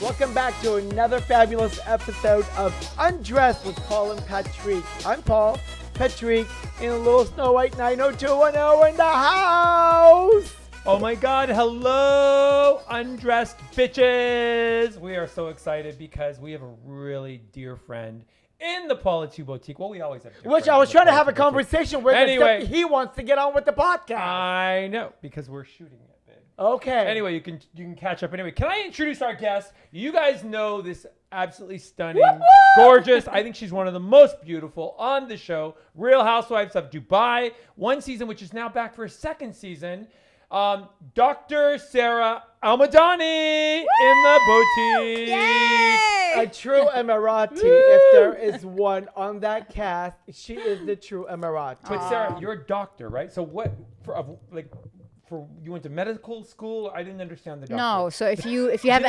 Welcome back to another fabulous episode of Undressed with Paul and Patrick. I'm Paul, Patrick, in a little Snow White 90210 in the house. Oh my God, hello, Undressed bitches. We are so excited because we have a really dear friend in the Pol Atteu boutique. Well, we always have dear Which friends I was in the trying to Pol have a Atteu boutique. conversation with, Anyway. except he wants to get on with the podcast. I know, because we're shooting it, babe. Okay. Anyway, you can catch up. Anyway, can I introduce our guest? You guys know this absolutely stunning, gorgeous. I think she's one of the most beautiful on the show. Real Housewives of Dubai. One season, which is now back for a second season. Dr. Sara Al Madani in the boutique. Yay! A true Emirati. If there is one on that cast, she is the true Emirati. But Sarah, you're a doctor, right? So what for you went to medical school? I didn't understand the doctor. No, so if you have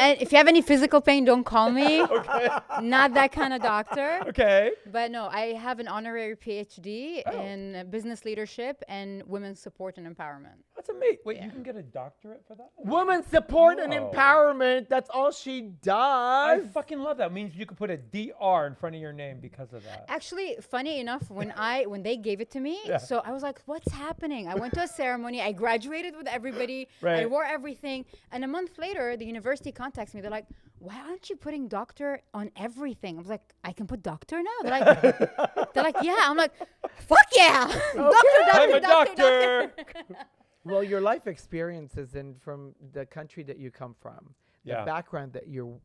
any physical pain, don't call me. Okay. Not that kind of doctor. Okay. But no, I have an honorary Ph.D. in business leadership and women's support and empowerment. That's amazing. Wait, Yeah. you can get a doctorate for that? Woman support and Whoa. empowerment. That's all she does. I fucking love that. It means you could put a DR in front of your name because of that. Actually, funny enough, when they gave it to me, Yeah. so I was like, what's happening? I went to a ceremony. I graduated with everybody. Right. I wore everything. And a month later, the university contacts me. They're like, why aren't you putting doctor on everything? I was like, I can put doctor now? They're like, yeah. I'm like, fuck yeah. I'm a doctor. Well, your life experiences and from the country that you come from, Yeah. the background that you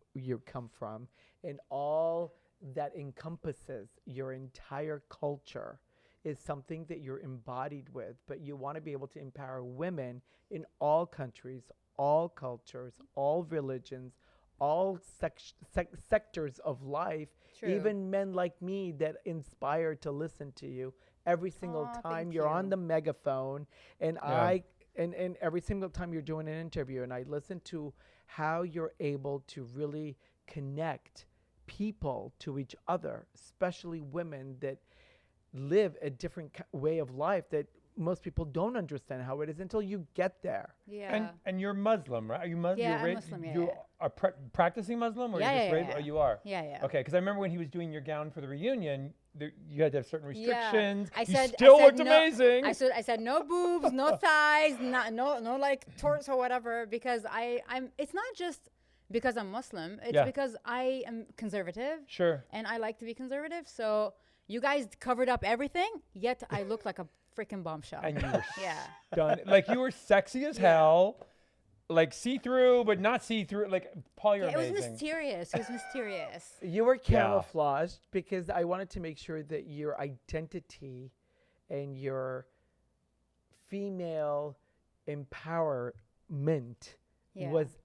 come from, and all that encompasses your entire culture is something that you're embodied with, but you want to be able to empower women in all countries, all cultures, all religions, all sectors of life, True. even men like me that inspire to listen to you every single Aw, time thank you're on you. the megaphone, and Yeah. and every single time you're doing an interview, and I listen to how you're able to really connect people to each other, especially women that live a different way of life that most people don't understand how it is until you get there. Yeah. And you're Muslim, right? Are you Muslim? Yeah, You're I'm raised- Muslim, yeah, You yeah. are practicing Muslim, or Yeah, you're just yeah, raised? yeah. Oh, you are. Yeah, yeah. Okay, because I remember when he was doing your gown for the reunion, you had to have certain restrictions. I You said, still I said looked no, amazing. I said no boobs, no thighs, no like torso or whatever, because I'm. It's not just because I'm Muslim. It's Yeah. because I am conservative. Sure. And I like to be conservative. So you guys covered up everything, yet I look like a freaking bombshell. And you were Yeah. done. Like you were sexy as hell, like see-through, but not see-through. Like Paul, you're Yeah, it was amazing. mysterious. It was mysterious. You were Yeah. camouflaged because I wanted to make sure that your identity and your female empowerment Yeah. was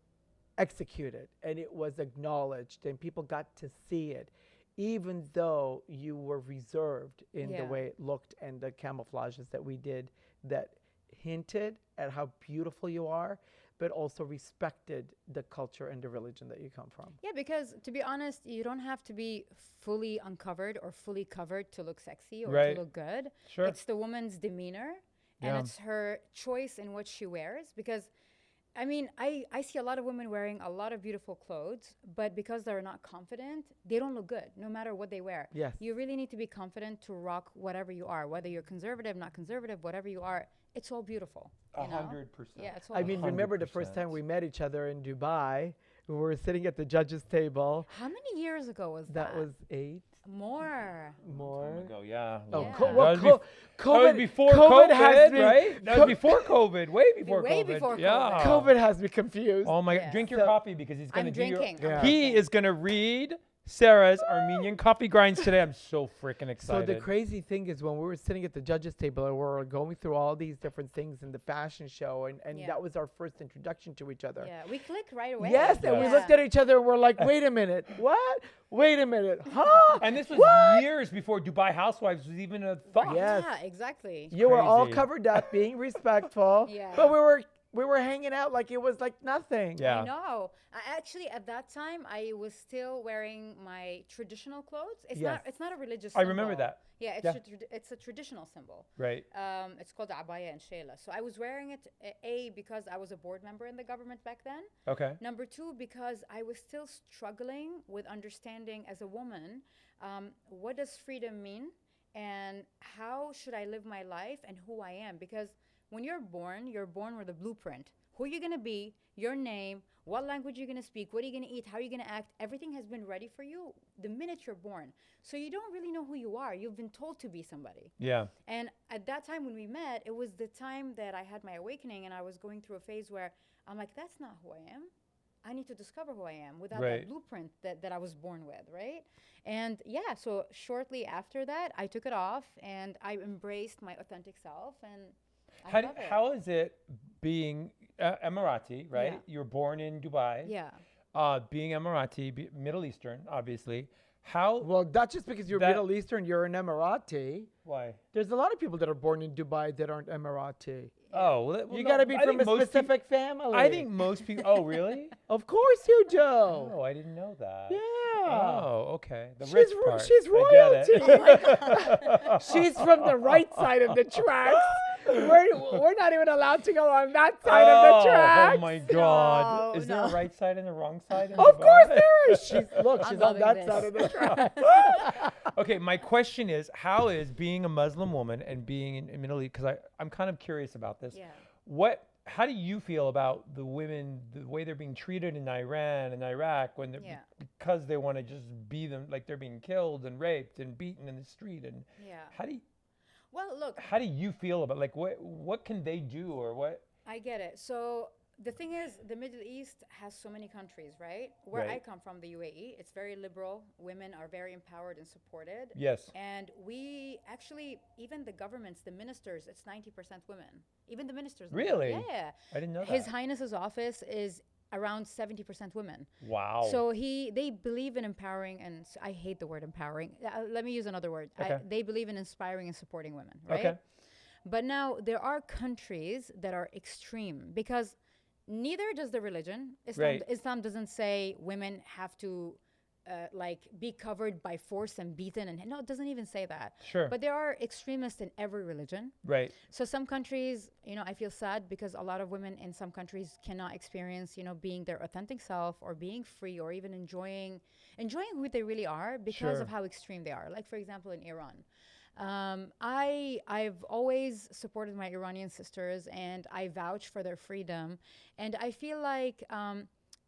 executed and it was acknowledged and people got to see it, even though you were reserved in the Yeah. way it looked and the camouflages that we did that hinted at how beautiful you are, but also respected the culture and the religion that you come from. Yeah, because to be honest, you don't have to be fully uncovered or fully covered to look sexy or Right. to look good. Sure. It's the woman's demeanor and Yeah. it's her choice in what she wears. Because, I mean, I see a lot of women wearing a lot of beautiful clothes, but because they're not confident, they don't look good no matter what they wear. Yes. You really need to be confident to rock whatever you are, whether you're conservative, not conservative, whatever you are. It's all beautiful. you know? 100%. Yeah, it's all I mean, beautiful. remember the first time 100%. we met each other in Dubai? We were sitting at the judges' table. How many years ago was that? That was 8 more. more. Go, yeah. Oh, Yeah. well, that was COVID before COVID, has me, right? That was before COVID, way before Way COVID. before Yeah. COVID has me confused. Oh my! Yeah. Drink your So- coffee because he's gonna I'm do your. drinking. Yeah. He drinking. is gonna read Sarah's Armenian coffee grinds today. I'm so freaking So excited. the crazy thing is when we were sitting at the judges' table and we were going through all these different things in the fashion show, and Yeah. that was our first introduction to each other. Yeah, we clicked right away. Yes, and we Yes. looked at each other and we're like, wait a minute, what? Wait a minute, huh? And this was What? years before Dubai Housewives was even a thought. Yes. Yeah, exactly. You were all Crazy. covered up, being respectful, Yeah. but we We were hanging out like it was like nothing. Yeah. I know. Actually, at that time, I was still wearing my traditional clothes. It's Yes. not a religious I symbol. remember that. Yeah, it's, Yeah. it's a traditional symbol. Right. It's called abaya and shayla. So I was wearing it, because I was a board member in the government back then. Okay. Number two, because I was still struggling with understanding as a woman, what does freedom mean and how should I live my life and who I am? Because when you're born with a blueprint. Who you're going to be, your name, what language you're going to speak, what are you going to eat, how are you going to act. Everything has been ready for you the minute you're born. So you don't really know who you are. You've been told to be somebody. Yeah. And at that time when we met, it was the time that I had my awakening and I was going through a phase where I'm like, that's not who I am. I need to discover who I am without Right. that blueprint that I was born with, right? And yeah, so shortly after that, I took it off and I embraced my authentic self and I love it. How is it being Emirati, right? Yeah. You're born in Dubai. Yeah. Being Emirati, Middle Eastern, obviously. How? Well, not just because you're That- Middle Eastern, you're an Emirati. Why? There's a lot of people that are born in Dubai that aren't Emirati. Oh, well, You no, got to be I from think a most specific family. I think most people. Oh, really? Of course you do. Oh, I didn't know that. Yeah. Oh, okay. The She's rich ro- part. she's I get it. royalty. She's from the right side of the tracks. We're not even allowed to go on that side of the tracks. Oh my God! No, Is there a no. right side and a wrong side? In Of Dubai? course there is. She's I'm on loving that this. side of the tracks. Okay, my question is, how is being a Muslim woman and being in Middle East? Because I'm kind of curious about this. Yeah. How do you feel about the women, the way they're being treated in Iran and Iraq when they're, Yeah. because they want to just be them, like they're being killed and raped and beaten in the street? And Yeah. how Well, do you feel about, like, what can they do, or what? I get it. So the thing is, the Middle East has so many countries, right? Where I Right. come from, the UAE, it's very liberal. Women are very empowered and supported. Yes. And we actually, even the governments, the ministers, it's 90% women. Even the ministers. Really? Yeah. I didn't know His that. Highness's office is around 70% women. Wow. So they believe in empowering, and I hate the word empowering. Let me use another word. Okay. They believe in inspiring and supporting women, right? Okay. But now there are countries that are extreme because neither does the religion. Right. Islam doesn't say women have to be covered by force and beaten, and no, it doesn't even say that. Sure. But there are extremists in every religion. Right. So some countries, I feel sad because a lot of women in some countries cannot experience, being their authentic self or being free or even enjoying who they really are because Sure. of how extreme they are. Like, for example, in Iran. I've always supported my Iranian sisters and I vouch for their freedom. And I feel like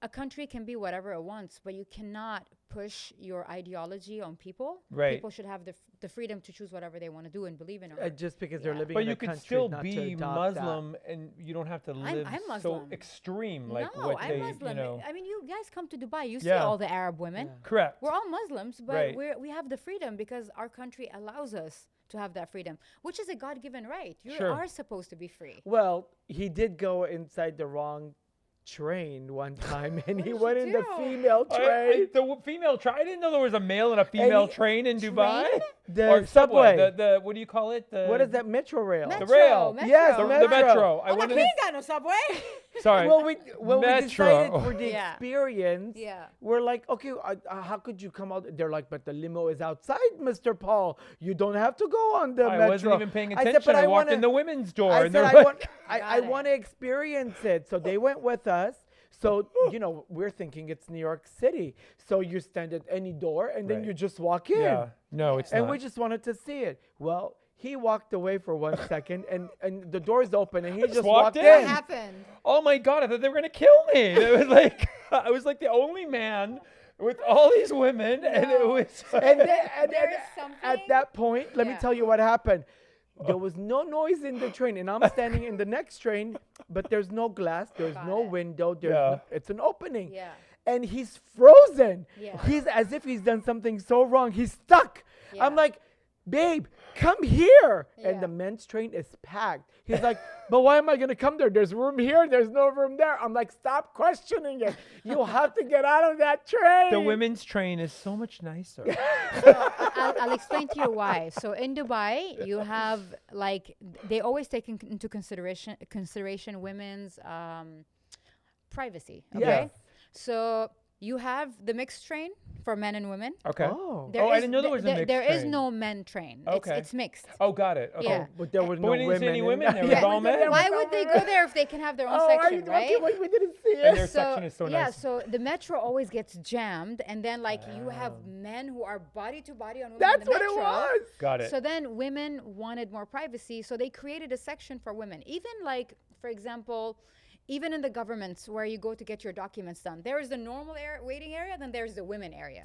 a country can be whatever it wants, but you cannot push your ideology on people. Right. People should have the freedom to choose whatever they want to do and believe in. Just because they're Yeah. living But in a you could country still not to be adopt that. Muslim, and you don't have to live I'm so Muslim. extreme, like No, what I'm they, Muslim. I mean, you guys come to Dubai, you see Yeah. all the Arab women. Yeah. Correct. We're all Muslims, but Right. we have the freedom because our country allows us to have that freedom, which is a God-given right. You Sure. are supposed to be free. Well, he did go inside the wrong train one time, and he did went you in the do? female train. The female train. I didn't know there was a male and a female he- train in Dubai. The or subway. The what do you call it? The What is that? Metro rail. Metro, rail. Yes, The Metro. metro. I Oh, wanted we to. ain't got no subway. Sorry. Well, we decided Metro. for the Yeah. experience. Yeah. We're like, okay, how could you come out? They're like, but the limo is outside, Mr. Paul. You don't have to go on the I metro. wasn't even paying I attention. said, but I I walked wanna- in the women's door, I and said, they're I like, want, I Got it. want to experience it. So they went with us. So, we're thinking it's New York City. So you stand at any door and then Right. you just walk in. yeah, no, it's And not. we just wanted to see it. Well, he walked away for 1 second and the door's open and he just walked walked in. What in. happened? Oh my God! I thought they were gonna kill me. It was like I was like the only man with all these women, and it No. was. And, then, and There's at something- that point, let me Yeah. tell you what happened. There was no noise in the train, and I'm standing in the next train, but there's no glass, there's Got no it. window, Yeah. it's an opening. Yeah. And he's frozen. Yeah. He's as if he's done something so wrong. He's stuck. Yeah. I'm like, babe, come here. Yeah. And the men's train is packed. He's like, but why am I going to come there? There's room here. There's no room there. I'm like, stop questioning it. You have to get out of that train. The women's train is so much nicer. So I'll explain to you why. So in Dubai, you have like they always take into consideration women's privacy. Okay, Yes. so you have the mixed train for men and women. Okay. Oh. There I is- didn't know there was a mixed There is train. no men train. Okay. It's mixed. Oh, got it. Okay. Yeah. But there was But no we didn't see women. any in women that. there. It was all men. Why would they go there if they can have their own section, right? Okay, we didn't see And it. their section is so yeah, nice. so the metro always gets jammed, and then like you have men who are body to body on women That's in the what it metro. was. Got it. So then women wanted more privacy, so they created a section for women. Even like, for example, even in the governments where you go to get your documents done, there is the normal waiting area, then there's the women area.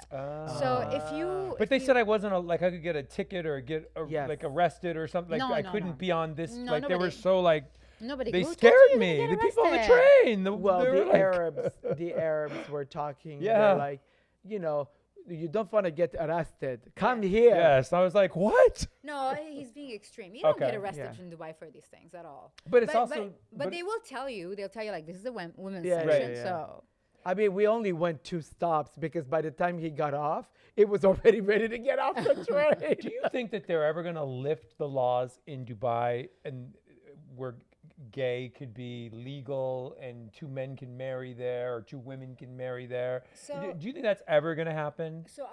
So if you, But they said I wasn't like I could get a ticket or get Yes. like arrested or something. Like No, I no, couldn't no. be on this. No, like they were nobody- so like nobody. they who told scared you me. you're The gonna people on the get arrested? train. Well, they were like- the Arabs were talking. Yeah. They're like, you know, you don't want to get arrested. Come here. Yes, I was like, what? No, he's being extreme. You don't Okay. get arrested Yeah. in Dubai for these things at all. But it's also. But they will tell you. They'll tell you like this is the women's Yeah, section. yeah, yeah. So I mean, we only went 2 stops because by the time he got off, it was already ready to get off the train. Do you think that they're ever going to lift the laws in Dubai and where gay could be legal and 2 men can marry there or 2 women can marry there? So- Do you think that's ever going to happen? So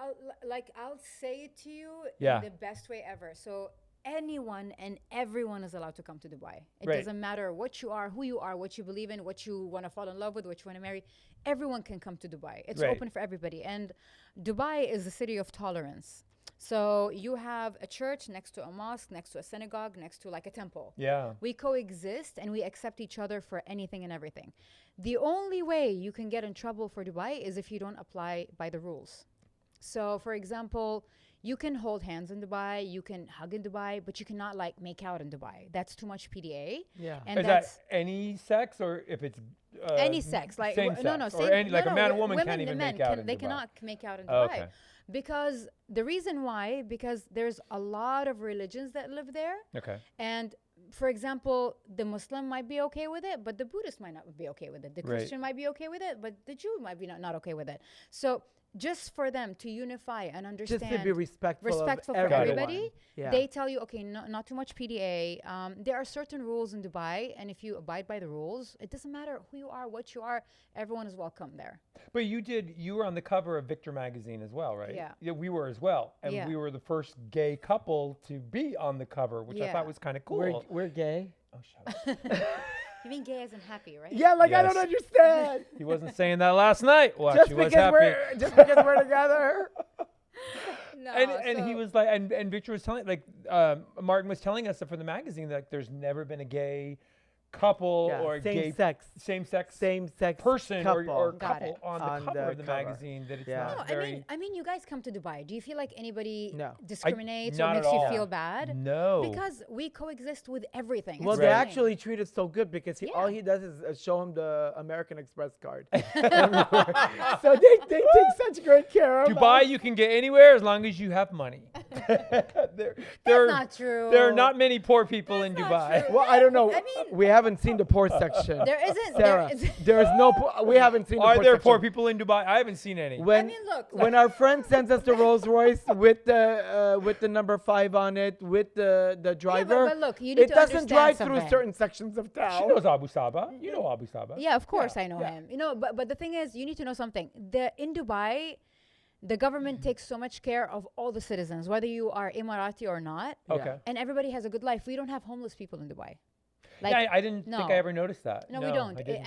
I'll say it to you Yeah. in the best way ever. So anyone and everyone is allowed to come to Dubai. It Right. doesn't matter what you are, who you are, what you believe in, what you want to fall in love with, what you want to marry. Everyone can come to Dubai. It's Right. open for everybody. And Dubai is the city of tolerance. So you have a church next to a mosque, next to a synagogue, next to like a temple. Yeah. We coexist and we accept each other for anything and everything. The only way you can get in trouble for Dubai is if you don't apply by the rules. So, for example, you can hold hands in Dubai, you can hug in Dubai, but you cannot like make out in Dubai. That's too much PDA. Yeah. And Is that's that any sex or if it's any sex, like same no, sex, same, or any, like no, a man and wo- woman women can't and even men make out can- in they Dubai. cannot make out in Oh, Dubai. okay. Because the reason why, because there's a lot of religions that live there. Okay. And for example, the Muslim might be okay with it, but the Buddhist might not be okay with it. The Right. Christian might be okay with it, but the Jew might be not okay with it. So just for them to unify and understand, Just to be respectful respectful of for Got it. everybody, Yeah. they tell you, okay, not too much PDA. There are certain rules in Dubai, and if you abide by the rules, it doesn't matter who you are, what you are, everyone is welcome there. But you were on the cover of Victor magazine as well, right? Yeah. We were as well. And Yeah. we were the first gay couple to be on the cover, which I Yeah. thought was kind of cool. We're gay. Oh, shut up. You mean gay as in happy, right? Yeah, like I don't Yes. understand. He wasn't saying that last night. Watch, just he was because happy. we're together. No, And he so- was like, and Victor was telling, like, Martin was telling us that for the magazine, that there's never been a gay couple Yeah, or same gay sex. same sex Same-sex person or couple. Got couple it. on On the cover the of the cover. magazine. That it's Yeah. not No, very. I mean, you guys come to Dubai. Do you feel like anybody No. discriminates not or at makes you all. feel bad? No. Because we coexist with everything. Well, It's they fine. actually treat us so good because all Yeah. he does is show him the American Express card. So they take such great care of Dubai, us. you can get anywhere as long as you have money. there, That's not true. There are not many poor people in That's Dubai. not true. Well, I don't know. I mean- we haven't seen the poor section. There isn't. Sarah, There is, there's no. We haven't seen. Are the there section. poor people in Dubai? I haven't seen any. When, mean, look, when our friend sends us the Rolls Royce with the number 5 on it, with the driver, but look, you need it to doesn't understand drive through something. certain sections of She town. knows Abu Saba. You know Abu Saba. yeah, of course I know yeah. him. You know, but the thing is, you need to know something. In Dubai, the government takes so much care of all the citizens, whether you are Emirati or not, Okay. and everybody has a good life. We don't have homeless people in Dubai. Yeah, I didn't think no. I ever noticed that. No, we don't. I didn't.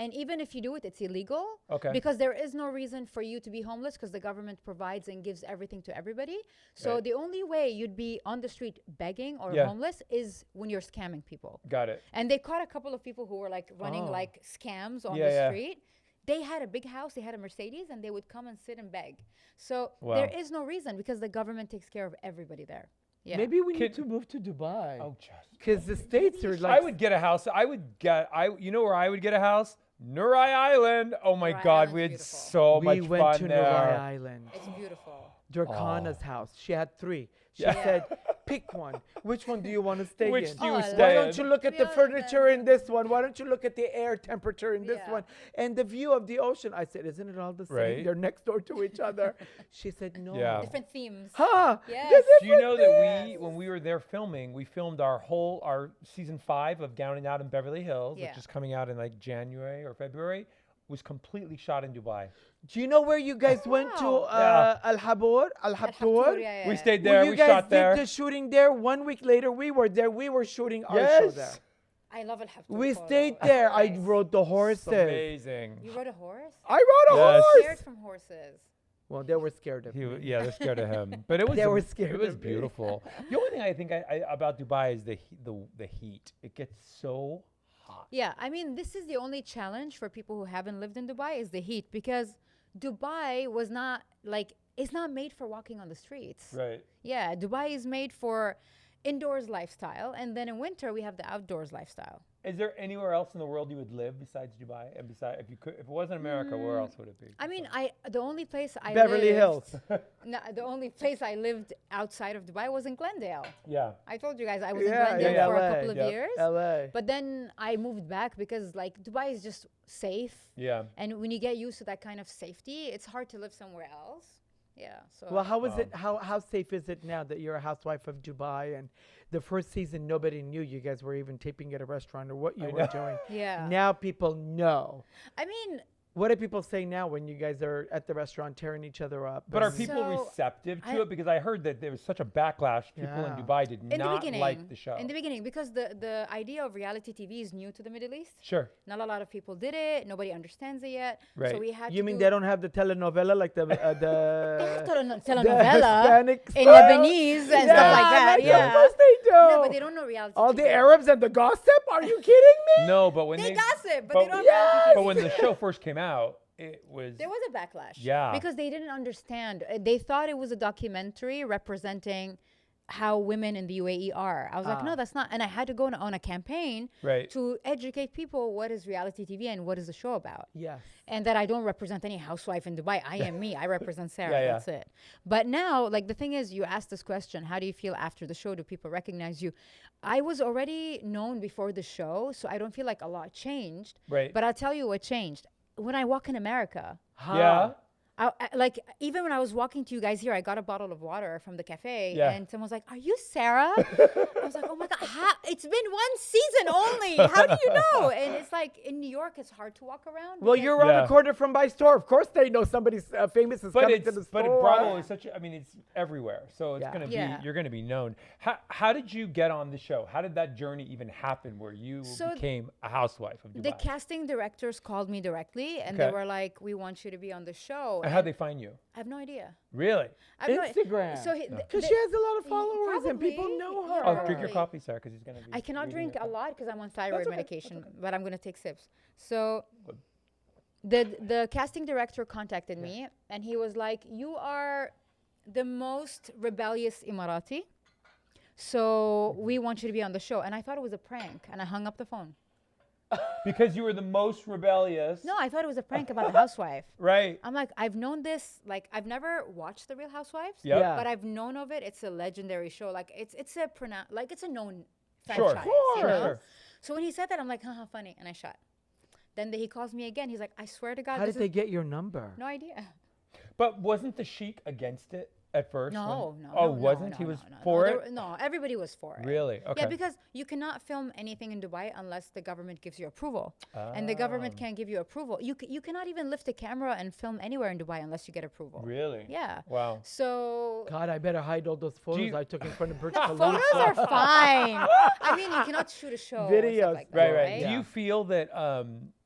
And even if you do it, it's illegal. Okay. Because there is no reason for you to be homeless because the government provides and gives everything to everybody. So Right. the only way you'd be on the street begging or Yeah. homeless is when you're scamming people. Got it. And they caught a couple of people who were like running Oh. like scams on Yeah, the yeah. street. They had a big house, they had a Mercedes, and they would come and sit and beg. So Wow. there is no reason because the government takes care of everybody there. Yeah. Maybe we Kid- need to move to Dubai. Oh, just. Because the States are like. I would get a house. You know where I would get a house? Nurai Island. Oh my Nurai God, Island's we had beautiful. so we much went fun to there. Nurai Island. It's beautiful. Durkana's house. She had 3. She Yeah. said, Pick one. Which one do you want to stay Which in? do you Oh, stay Why in? don't you look at We the all furniture in done. this one? Why don't you look at the air temperature in this Yeah. one? And the view of the ocean. I said, isn't it all the same? Right. They're next door to each other. She said, no. Yeah. Different themes. Huh? Yes. They're Do you know that different when we were there filming, we filmed our season 5 of Down and Out in Beverly Hills, Yeah. which is coming out in like January or February, was completely shot in Dubai. Do you know where you guys went to? Wow. Yeah. Al Habur? Al Habtour? Yeah, We yeah. stayed Well, there. you We guys shot did there. the shooting there. 1 week later, we were there. We were shooting our show there. Yes. I love Al Habtour We photo. stayed there. I Nice. rode the It's horses. amazing. You rode a horse? I rode a Yes. Scared horse. from horses. Well, they were scared of He, me. yeah, they're scared of him. But it was They were scared It was of me. beautiful. The only thing I think about Dubai is the heat. It gets so hot. Yeah, I mean, this is the only challenge for people who haven't lived in Dubai is the heat because Dubai was not like it's not made for walking on the streets. Right. Yeah, Dubai is made for indoors lifestyle, and then in winter we have the outdoors lifestyle. Is there anywhere else in the world you would live besides Dubai? And besides, if it wasn't America, where else would it be? I mean, the only place I Beverly lived, Hills. No, the only place I lived outside of Dubai was in Glendale. Yeah. I told you guys I was Yeah, in Glendale yeah, for LA. a couple of Yep. years. LA. But then I moved back because like Dubai is just safe. Yeah. And when you get used to that kind of safety, it's hard to live somewhere else. Yeah. So Well, how is it? How safe is it now that you're a housewife of Dubai? And the first season, nobody knew you guys were even taping at a restaurant or what you were doing. yeah. Now people know. I mean, What do people say now when you guys are at the restaurant tearing each other up? But are and- people So, receptive to I- it? Because I heard that there was such a backlash. People in Yeah. Dubai did in the not beginning, like the show. in the beginning, because the idea of reality TV is new to the Middle East. Sure. Not a lot of people did it. Nobody understands it yet. Right. So we had You to mean do they don't have the telenovela like the They have the telenovela Hispanic in style? Lebanese and stuff like that. Of Yeah. course they do. No, but they don't know reality. All TV. the Arabs and the gossip? Are you kidding me? No, but when They they, gossip, but but- they don't. Yes! Reality but TV. when the show first came out, it was There was a backlash. Yeah. Because they didn't understand. They thought it was a documentary representing how women in the UAE are. I was like, Ah. no, that's not. And I had to go on a campaign right. to educate people what is reality TV and what is the show about. Yes. And that I don't represent any housewife in Dubai. I am me. I represent Sarah. Yeah, yeah. That's it. But now, like the thing is, you asked this question: how do you feel after the show? Do people recognize you? I was already known before the show, so I don't feel like a lot changed. Right. But I'll tell you what changed. When I walk in America, Yeah. like even when I was walking to you guys here, I got a bottle of water from the cafe, Yeah. and someone was like, "Are you Sarah?" I was like, "Oh my god, it's been one season only. How do you know?" And it's like in New York, it's hard to walk around. Well, because- you're around Yeah. the corner from my store. Of course, they know somebody famous is But coming to the it's store. but Bravo is such. I mean, it's everywhere, so it's Yeah. gonna be. Yeah. You're gonna be known. How did you get on the show? How did that journey even happen, where you So became a housewife of Dubai? the casting directors called me directly, and Okay. they were like, "We want you to be on the show." And how'd they find you? I have no idea. Really? I have Instagram. So Because she has a lot of followers and people Probably, know yeah. her. Oh, drink your Probably. coffee, Sarah, because he's gonna be. I cannot reading drink your a coffee. lot because I'm on thyroid okay, that's medication, but I'm gonna take sips. So the casting director contacted me, and he was like, "You are the most rebellious Emirati, so we want you to be on the show." And I thought it was a prank, and I hung up the phone. Because you were the most rebellious. No, I thought it was a prank about the housewife. Right. I'm like, I've known this. Like, I've never watched the Real Housewives. Yep. Yeah. But I've known of it. It's a legendary show. Like, it's a known Sure. franchise. Sure, you Sure. know? Sure. So when he said that, I'm like, haha, funny, and I shot. Then he calls me again. He's like, I swear to God, How this did they is get your number? no idea. But wasn't the Sheik against it at first? No, when- no. Oh, no, wasn't no, he? no, Was no, for no, it. No, everybody was for it. Really? Okay. Yeah, because you cannot film anything in Dubai unless the government gives you approval, and the government Ah. can't give you approval. You cannot even lift a camera and film anywhere in Dubai unless you get approval. Really? Yeah. Wow. So God, I better hide all those photos you- I took in front of Burj photos Khalifa. are fine. I mean, you cannot shoot a show. Videos, Videos, like that, Right. Yeah, Right. right? Do you feel that?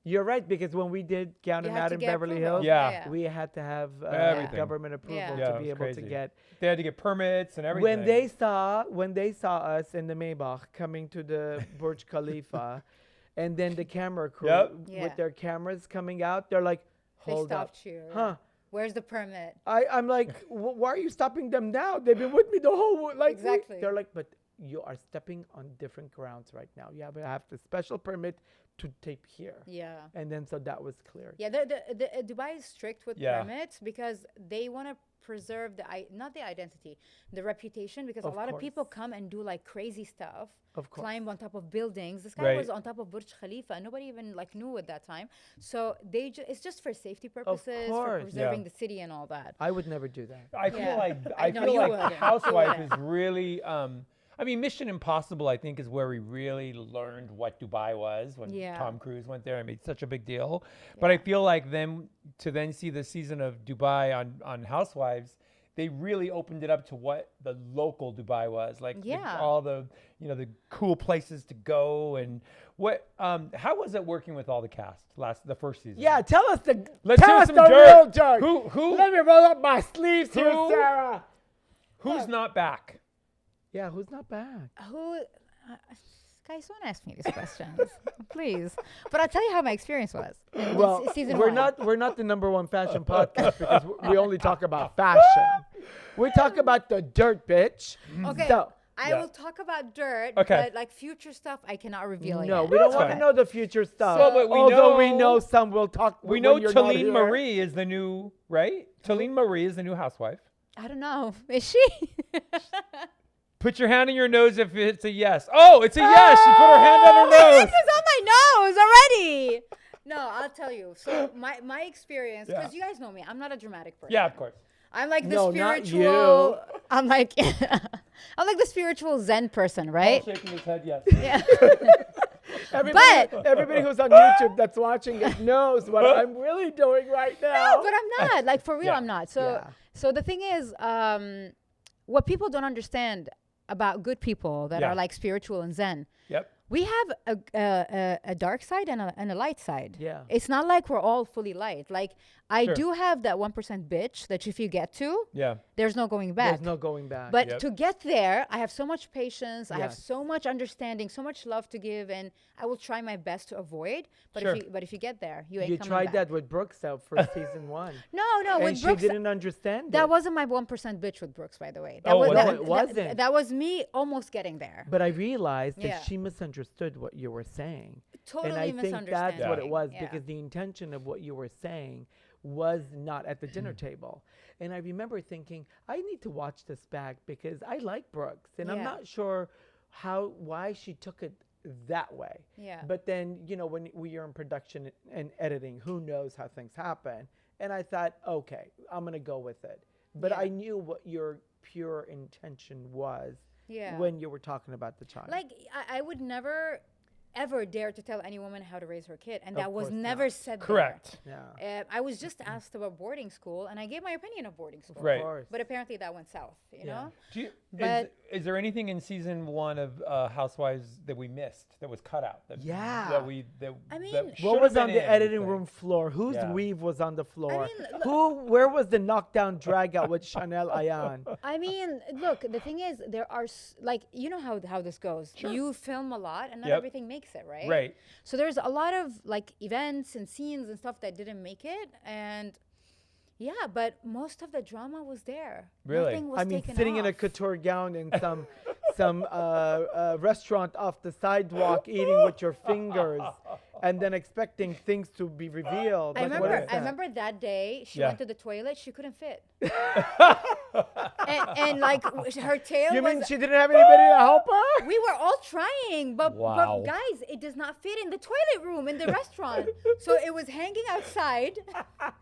You're right, because when we did Down You and have Out to in get Beverly approval. Hills, Yeah. we had to have Everything. government approval Yeah. Yeah, to it be was able to crazy. get. They had to get permits and everything. When they saw us in the Maybach coming to the Burj Khalifa, and then the camera crew Yep. Yeah. with their cameras coming out, they're like, They "Hold up, stopped you. huh?" Where's the permit? I'm like, why are you stopping them now? They've been with me the whole like week." Exactly. They're like, but you are stepping on different grounds right now. You have the special permit to tape here. Yeah. And then so that was clear. Yeah, the Dubai is strict with Yeah. permits because they want to preserve not the identity, the reputation, because Of a lot of course. people come and do like crazy stuff, Of course. climb on top of buildings. This guy Right. was on top of Burj Khalifa, and nobody even like knew at that time. So it's just for safety purposes, for course. preserving Yeah. the city and all that. I would never do that. I feel Yeah. like I know feel you like wouldn't. You Housewife wouldn't. is really. I mean, Mission Impossible, I think, is where we really learned what Dubai was when Yeah. Tom Cruise went there and made such a big deal. But I feel like then to see the season of Dubai on Housewives, they really opened it up to what the local Dubai was like. Yeah. All the the cool places to go and what. How was it working with all the cast the first season? Yeah, tell us Let's tell hear us some the dirt. real dirt. Who Let me roll up my sleeves here, Who- Sarah. who's not back? Yeah, who's not back? Guys, don't ask me these questions, please. But I'll tell you how my experience was. in Well, season we're one. we're not the #1 fashion podcast because we only talk about fashion. We talk about the dirt, bitch. Okay. So, I Yeah. will talk about dirt, Okay. but like future stuff, I cannot reveal no, yet. we don't That's want to fine. know the future stuff. Well, but we Although we know- know some will talk. We when know you're not Talene here. Marie is the new right. Talene Marie is the new housewife. I don't know. Is she? Put your hand on your nose if it's a yes. Oh, it's a yes. She put her hand on her This nose. is on my nose already. No, I'll tell you. So my experience, Yeah. because you guys know me, I'm not a dramatic person. Yeah, of course. I'm like the No, not spiritual. I'm like I'm like the spiritual Zen person, right? Paul shaking his head yes. Yeah. Everybody who's on YouTube that's watching it knows what I'm really doing right now. No, but I'm not. Like for real, Yeah. I'm not. So Yeah. so the thing is, what people don't understand about good people that Yeah. are like spiritual and Zen, Yep. we have a dark side and a light side. Yeah. It's not like we're all fully light. Like I Sure. do have that 1% bitch that if you get to, Yeah. there's no going back. There's no going back. But Yep. to get there, I have so much patience. I have Yes. so much understanding, so much love to give, and I will try my best to avoid. But Sure. if you get there, you ain't you coming tried back. that with Brooks out for season 1. No, And with she Brooks, didn't understand that it. wasn't my 1% bitch with Brooks, by the way. Oh, was, was that, it? No, it wasn't. That was me almost getting there. But I realized Yeah. that she misunderstood what you were saying. Totally And I think that's misunderstanding. what it was Yeah. because the intention of what you were saying was not at the dinner table. And I remember thinking, I need to watch this back because I like Brooks and I'm Yeah. not sure why she took it that way. Yeah. But then, when we are in production and editing, who knows how things happen. And I thought, okay, I'm going to go with it. But Yeah. I knew what your pure intention was Yeah. when you were talking about the child. Like I would never ever dare to tell any woman how to raise her kid, and Of that was course never not. said there. Correct. Yeah. I was just asked about boarding school, and I gave my opinion of boarding school. Right. Of course. But apparently that went south, you Yeah. know? Do you, But- is there anything in season 1 of Housewives that we missed that was cut out? Yeah. I mean- that What should've was on been the in, editing you room floor? Whose Yeah. weave was on the floor? mean, Where was the knockdown drag out with Chanel Ayan? I mean, look, the thing is, there are, like, you know how this goes. You film a lot, and not Yep. everything makes it, right? Right. So there's a lot of, like, events and scenes and stuff that didn't make it, and... Yeah, but most of the drama was there. Really? Nothing was I mean, taken sitting in a off. couture gown in some restaurant off the sidewalk, eating with your fingers, and then expecting things to be revealed. I Like, what remember, is I that? remember that day she Yeah. went to the toilet. She couldn't fit, and like her tail You was. mean she didn't have anybody to help her? We were all trying, but Wow. guys, it does not fit in the toilet room in the restaurant. So it was hanging outside,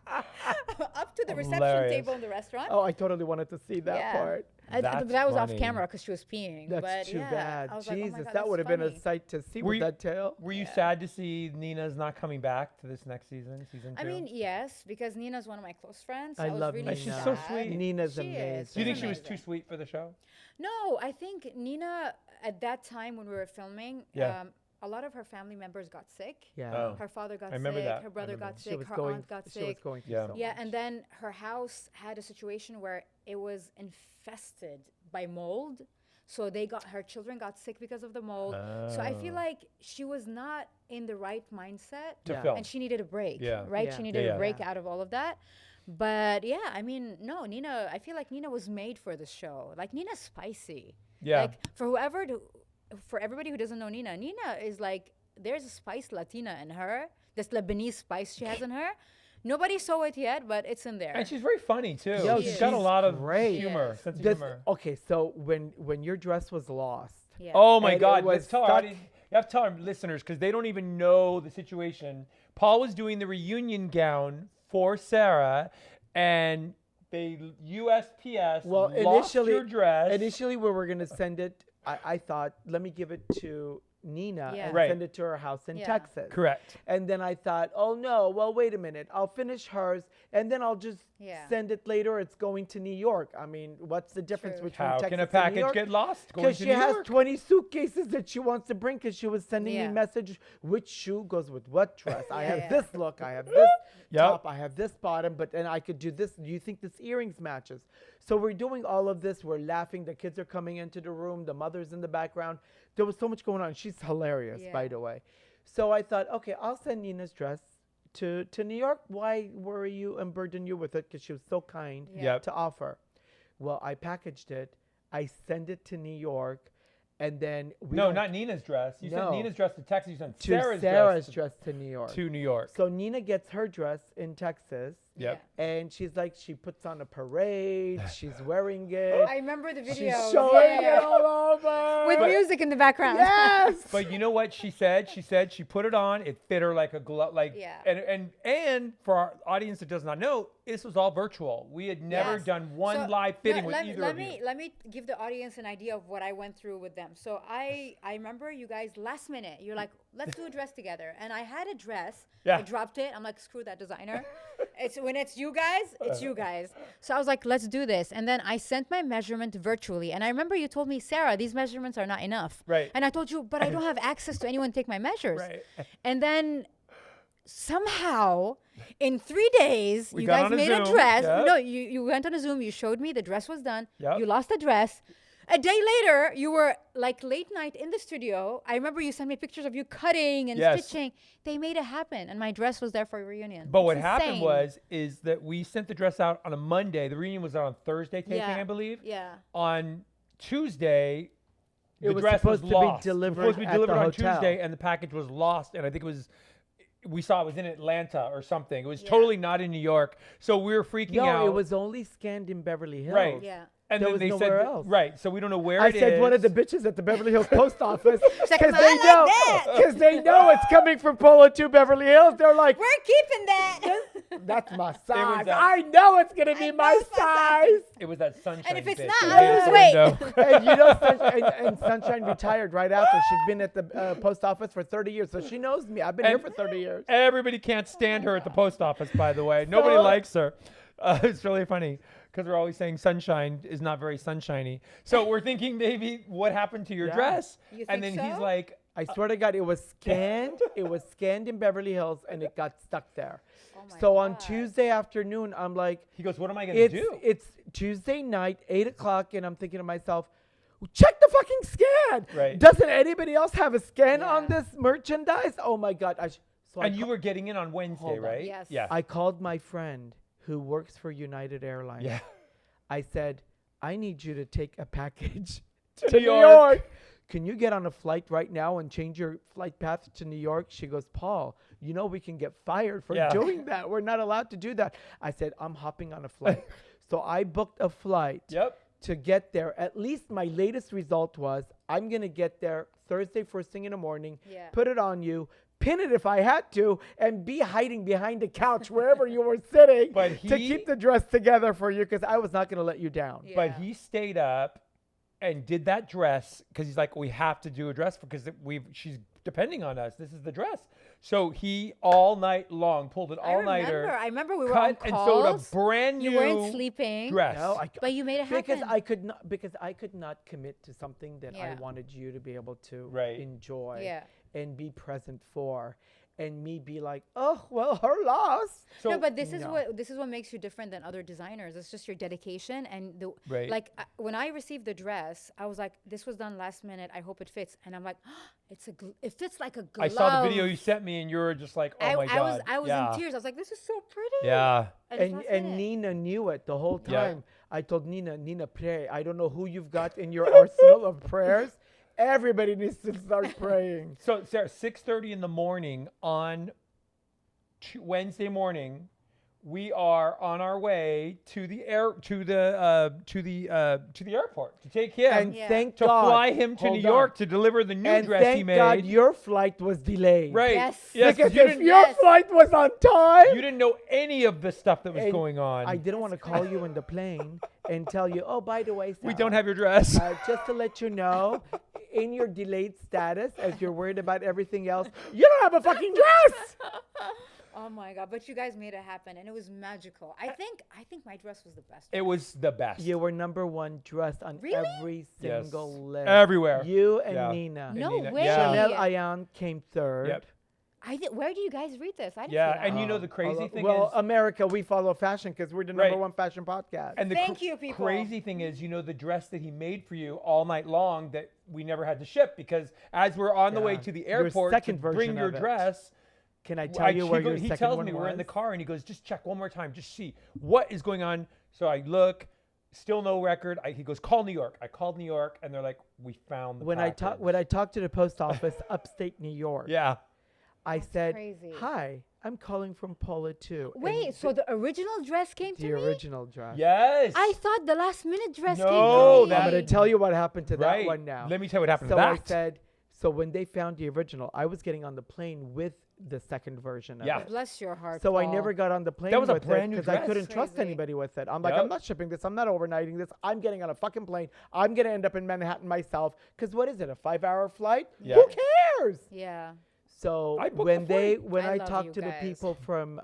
up to the reception Hilarious. table in the restaurant. Oh, I totally wanted to see that Yeah. part. That's that was off funny. camera because she was peeing. That's but too yeah, bad. I was like, oh my Jesus, God, that would have been a funny. sight to see Were with you- that tail. Were you sad to see Nina's not coming back to this next season, season 2? I mean, yes, because Nina's one of my close friends. I was love really Nina. She's so sad. sweet. Nina's She is. amazing. do you think She's she was too amazing. sweet for the show? No, I think Nina, at that time when we were filming, Yeah. a lot of her family members got sick. Yeah. Oh. Her father got I remember sick. that. Her I brother remember. got She sick. was Her going. aunt got She was sick. going through Yeah. so Yeah, much. and then her house had a situation where it was infested by mold. So her children got sick because of the mold. So I feel Oh. like she was not in the right mindset. To Yeah. film. And she needed a break, Yeah. right? Yeah. She needed Yeah, a yeah. break out of all of that. But yeah, I mean, no, Nina. I feel like Nina was made for this show. Like Nina's spicy. Yeah. Like for everybody who doesn't know Nina, Nina is like there's a spice Latina in her. This Lebanese spice she has in her. Nobody saw it yet, but it's in there. And she's very funny too. Yo, She's got a she's lot of great. humor, Yes. sense of This, humor. okay, so when your dress was lost, Yeah. Oh my And it God! was Let's tell our stuck- audience, you have to tell our listeners because they don't even know the situation. Paul was doing the reunion gown for Sarah, and they USPS well, lost your dress. initially we were gonna send it. I thought, let me give it to Nina Yeah. and Right. send it to her house in Yeah. Texas. Correct. And then I thought, oh no, well wait a minute, I'll finish hers and then I'll just Yeah. send it later. It's going to New York. I mean, what's the difference True. between How Texas can a and New package York? get lost going Because to she New has York? 20 suitcases that she wants to bring because she was sending Yeah. me message which shoe goes with what dress. I Yeah, have yeah. this look, I have this Yep. top, I have this bottom, but and I could do this. Do you think this earrings matches? So we're doing all of this. We're laughing. The kids are coming into the room. The mother's in the background. There was so much going on. She's hilarious, by Yeah. the way. So I thought, okay, I'll send Nina's dress to New York. Why worry you and burden you with it? Because she was so kind Yeah. Yep. to offer. Well, I packaged it. I send it to New York, and then No, don't- not Nina's dress. You sent No. Nina's dress to Texas. You sent to Sarah's, dress to New York. to New York. So Nina gets her dress in Texas, Yep. and she's like, she puts on a parade. She's wearing it. I remember the She's video. showing it all over. With music in the background. Yes. But you know what she said? She said she put it on. It fit her like a glove. Like Yeah. and for our audience that does not know, this was all virtual. We had never Yes. done one So, live fitting with let either let of me you. let me give the audience an idea of what I went through with them. So I remember you guys last minute. You're like, let's do a dress together, and I had a dress. Yeah. I dropped it. I'm like, screw that designer. It's when it's you guys, it's you guys. So I was like, let's do this, and then I sent my measurement virtually. And I remember you told me, Sarah, these measurements are not enough. Right. And I told you, but I don't have access to anyone to take my measures. Right. And then somehow in 3 days We you got guys on a made a Zoom, dress. yep. No, you went on a Zoom, you showed me the dress was done. Yep. You lost the dress. A day later, you were like late night in the studio. I remember you sent me pictures of you cutting and Yes. stitching. They made it happen, and my dress was there for a reunion. But what It's happened insane. is that we sent the dress out on a Monday. The reunion was on Thursday taping, Yeah. I believe. Yeah. On Tuesday, It the was dress supposed was to be lost. delivered It was supposed to be at delivered the on hotel. Tuesday, and the package was lost. And I think it was, we saw it was in Atlanta or something. It was Yeah. totally not in New York. So we were freaking No, out. it was only scanned in Beverly Hills. Right. Yeah. And there then was they nowhere said, else. right. So we don't know where I it said is. one of the bitches at the Beverly Hills post office like, because "I they like know that." because they know it's coming from Pol Atteu Beverly Hills. They're like, We're keeping that. that's my size. that- I know it's gonna be my know it's my size. It was that sunshine. And if it's bitch not, that I'll made it lose the weight. window. And you know, and Sunshine retired right after. She'd been at the post office for 30 years, so she knows me. I've been here And- for 30 years. Everybody can't stand her at the post office, by the way. Nobody So- likes her. It's really funny because we're always saying sunshine is not very sunshiny. So we're thinking maybe what happened to your Yeah. dress? You And then think he's so? like, I swear to God, it was scanned. It was scanned in Beverly Hills, and it got stuck there. Oh my So on God. Tuesday afternoon, I'm like, he goes, what am I going to do? it's Tuesday night, 8 o'clock, and I'm thinking to myself, check the fucking scan. Right. Doesn't anybody else have a scan on Yeah. this merchandise? Oh my God. So And you were getting in on Wednesday, Hold on. right? Yes. Yeah. I called my friend who works for United Airlines. Yeah. I said, I need you to take a package To to New New York. York. Can you get on a flight right now and change your flight path to New York? She goes, Paul, you know we can get fired for Yeah. doing that. We're not allowed to do that. I said, I'm hopping on a flight. So I booked a flight Yep. to get there. At least my latest result was I'm going to get there Thursday first thing in the morning, Yeah. put it on you, pin it if I had to, and be hiding behind the couch wherever you were sitting But to he- keep the dress together for you because I was not going to let you down. Yeah. But he stayed up and did that dress because he's like, we have to do a dress because she's depending on us. This is the dress. So he all night long pulled an all-nighter. I remember we were on cut and sewed calls. a brand new You weren't sleeping. dress. No, But you made it happen. because I could not commit to something that I Yeah. wanted you to be able to Right. enjoy Yeah. and be present for. and me be like, oh, well, her loss. So No, but this is No. what makes you different than other designers. It's just your dedication and the Right. like. When I received the dress, I was like, "This was done last minute. I hope it fits." And I'm like, it fits like a glove. I saw the video you sent me, and you were just like, "Oh my god!" I was yeah. in tears. I was like, "This is so pretty." Yeah. it's And, last and minute. Nina knew it the whole Yeah. time. I told Nina, pray. I don't know who you've got in your arsenal of prayers. Everybody needs to start praying. So Sarah, 6:30 in the morning on Wednesday morning, we are on our way to the airport to take him And Yeah. thank to God. fly him to New Hold York on. to deliver the new And dress he thank made. God your flight was delayed. Right. Yes. Yes. 'cause Because you if didn't, your Yes. flight was on time, you didn't know any of the stuff that was And going on. I didn't want to call you in the plane and tell you, oh, by the way, we Sara, don't have your dress. just to let you know, in your delayed status, as you're worried about everything else, you don't have a fucking dress. Oh my god! But you guys made it happen, and it was magical. I think my dress was the best. It was the best. You were #1 dressed on Really? every Yes. single list. Everywhere. You and Yeah. Nina. No Nina- way. yeah. Chanel Ayan came third. Yep. Where do you guys read this? I didn't Yeah, see that. and you know the crazy Well, thing well, is, America, we follow fashion because we're the Right. #1 fashion podcast. and the Thank you, people. crazy thing is, you know, the dress that he made for you all night long that we never had to ship because as we're on the way Yeah. to the Your airport second to bring version your of it. dress. Can I tell you where your He second tells one me was? we're in the car and he goes, just check one more time, just see what is going on. So I look, still no record. He goes, call New York. I called New York and they're like, we found the When I talked to the post office, upstate New York, Yeah. I said, crazy. "Hi, I'm calling from Pol Atteu." and Wait, so the original dress came to the me? original dress. Yes. I thought the last minute dress No, came to me. I'm going to tell you what happened to right. that one now. Let me tell you what happened So to I that. said, so when they found the original, I was getting on the plane with the second version of Yeah. it. Bless your heart. So I Paul. never got on the plane That was a with brand new because I dress. couldn't trust Crazy. anybody with it. I'm like, Yep. I'm not shipping this. I'm not overnighting this. I'm getting on a fucking plane. I'm going to end up in Manhattan myself. Because what is it, a 5-hour flight? Yeah. Who cares? Yeah. So I booked when the flight. when I I love talked you to the guys. people from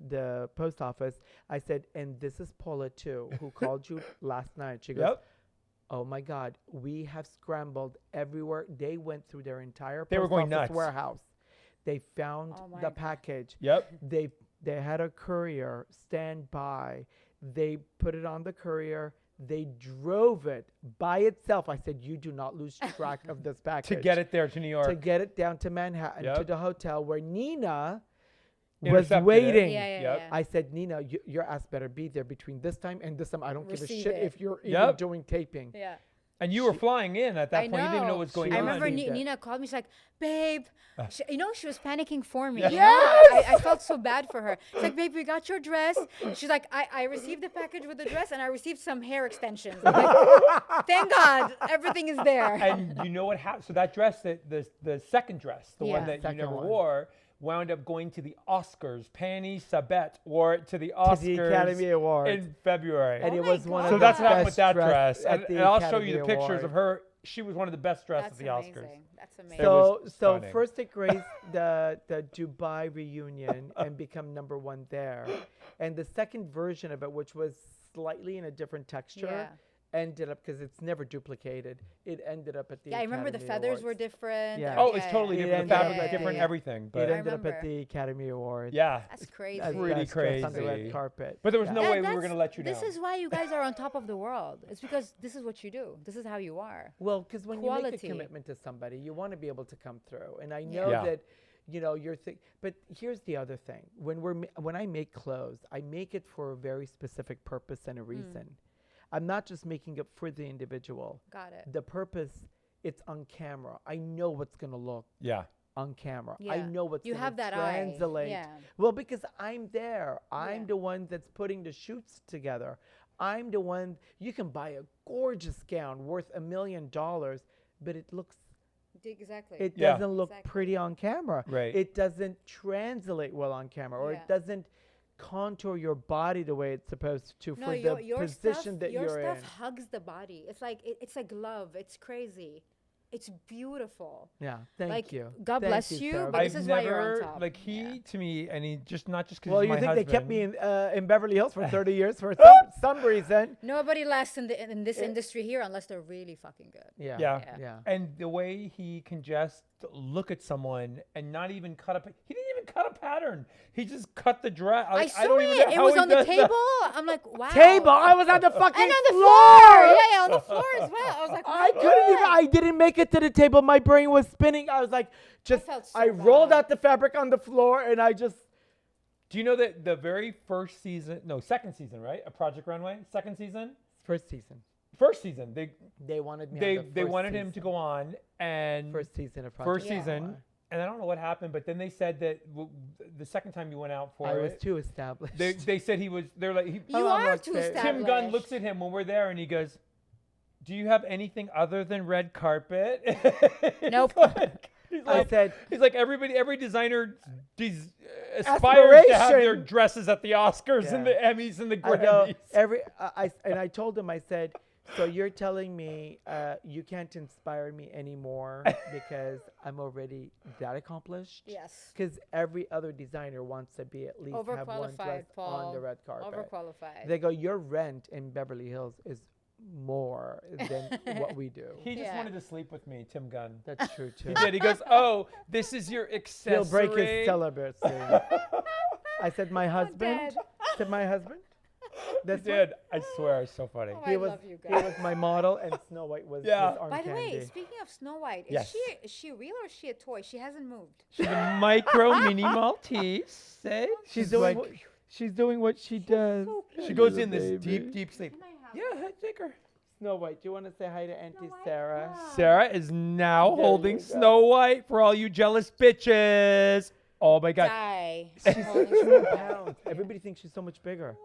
the post office, I said, and this is Pol Atteu who called you last night. She goes, Yep. oh my God, we have scrambled everywhere. They went through their entire They were post going office nuts. warehouse. They found Oh my the God. package. Yep. They had a courier stand by. They put it on the courier. They drove it by itself. I said, you do not lose track of this package. To get it there to New York. To get it down to Manhattan, to Yep. the hotel where Nina was Intercepted it. waiting. Yeah. Yep. I said, Nina, your ass better be there between this time and this time. I don't give a Receive shit it. if you're even Yep. doing taping. Yeah. And you were flying in at that I point. You didn't even know know. what was going She I on. remember received it. Nina called me. She's like, babe, she was panicking for me. Yes. you know? I felt so bad for her. She's like, babe, we got your dress. She's like, I received the package with the dress and I received some hair extensions. I'm like, thank God, everything is there. And you know what happened? So that dress, the second dress, the one Yeah. that you Second never one. wore, wound up going to the Oscars. Pani Sabet wore it to the Oscars To the Academy Awards. in February. And Oh it my was one of God. so the that's what happened with best that dress. at And, the and I'll show Academy you the pictures Award. of her. She was one of the best dresses That's at the Oscars. amazing. That's amazing. It So was so stunning. first it graced the Dubai reunion and become #1 there, and the second version of it, which was slightly in a different texture, Yeah. ended up because it's never duplicated. It ended up at the Yeah, I remember the Academy feathers Awards. were different. Yeah. Oh, it's totally It different. The ended fabric up was at different, the- everything. It But ended up at remember. the Academy Awards. yeah, That's crazy. as really best dressed on the crazy. red carpet. but there was no Yeah, way we were that's- going to let you down. This is why you guys are on top of the world. It's because this is what you do. This is how you are. Well, because when you make a Quality. commitment to somebody, you want to be able to come through. And I know Yeah. that, you know, but here's the other thing. When I make clothes, I make it for a very specific purpose and a reason. I'm not just making it for the individual. Got it. The purpose, it's on camera. I know what's going to look yeah. on camera. I Yeah. know what's You going have to that eye. translate. Yeah. Well, because I'm there. I'm Yeah. the one that's putting the shoots together. I'm the one, you can buy a gorgeous gown worth $1 million, but it Exactly. Yeah. doesn't look Exactly. pretty on camera. Right. It doesn't translate well on camera, or Yeah. it doesn't contour your body the way it's supposed to no, for your the position stuff, that your you're stuff in. hugs the body. It's like it's a glove. It's crazy. It's beautiful. Yeah, thank Like, you. God Thank bless you, Sarah. but this I've is why you're on never top. like he to me, and he just not just because Well, he's you my think husband. they kept me in Beverly Hills for 30 years for some reason? Nobody lasts in this industry here unless they're really fucking good. Yeah. Yeah. Yeah. And the way he can just look at someone and not even cut up. He didn't even cut a pattern. He just cut the dress. I saw don't even it. know It how was he on the does that. table. I'm like, wow. Table. I was on the fucking And on the floor. floor. Yeah, on the floor as well. I was like, I my couldn't even. God. I didn't make it to the table. My brain was spinning. I was like, just. felt so I rolled bad. out the fabric on the floor, and I just. Do you know that the very first season, no, second season, right? A Project Runway, second season, First season. they wanted me. they on the they first wanted him to season. go on and First season of first Project season, Runway. and I don't know what happened, but then they said that the second time you went out for I was it, too established. they said they're like You I'm are not too fair. established. Tim Gunn looks at him when we're there and he goes, "Do you have anything other than red carpet?" Nope. I said, He's like every designer aspires to have their Aspiration. dresses at the Oscars and the Yeah. Emmys and the I go Grammys. and I told him, I said, so you're telling me you can't inspire me anymore because I'm already that accomplished? Yes. Because every other designer wants to be at least have one dress Overqualified, Paul. on the red carpet. Overqualified. They go, your rent in Beverly Hills is more than what we do. He just Yeah. wanted to sleep with me, Tim Gunn. That's true too. He did. He goes, "Oh, this is your accessory." He'll break his celibacy. I said, my husband. dead. Said my husband. He This one? did. I swear, it's so funny. Oh, He I was love you he guys. was my model, and Snow White was Yeah. his arm By the candy. way, speaking of Snow White, Yes. is she real or is she a toy? She hasn't moved. She's a micro mini Maltese. Say She's doing what she does. so she goes Little in this baby. deep sleep. Can I have Yeah, take her. Snow White, do you want to say hi to Auntie White? Sarah? Yeah. Sarah is now There holding you go. Snow White for all you jealous bitches. Oh my God. Die. She's Holding 2 Snow White. pounds. Everybody thinks she's so much bigger.